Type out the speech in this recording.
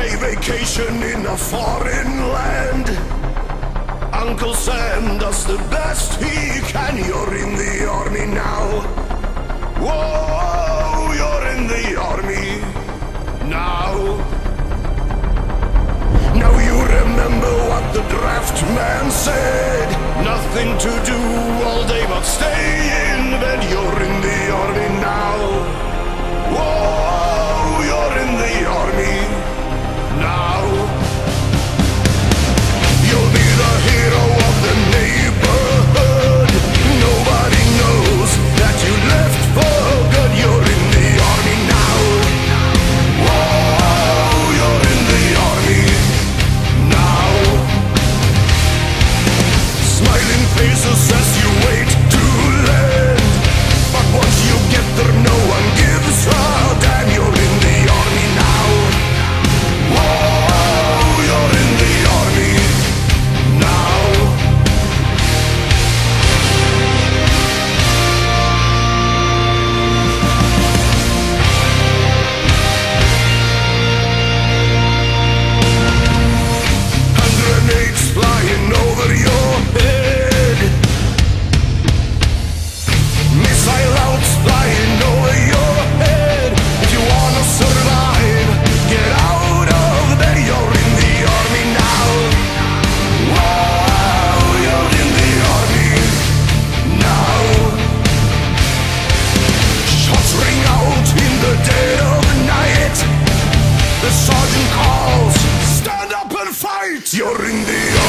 holiday vacation in a foreign land. Uncle Sam does the best he can. You're in the army now. Whoa, you're in the army now. Now you remember what the draft man said. Nothing to do all day but stay in bed. You're in the army now. Whoa, you're in the army now. You'll be the hero of the neighborhood. Nobody knows that you left for good. You're in the army now. Whoa, you're in the army now. Smiling faces as you wait to land. But once you get there, no one gives a damn. You're in the army now. Whoa, you're in the army now. Hand grenades flying over your head. Missile outs flying over your head. If you wanna survive, get out of bed. You're in the army now. Whoa, you're in the army now. Shots ring out in the dead of night. The sergeant calls, stand up and fight. You're in the army.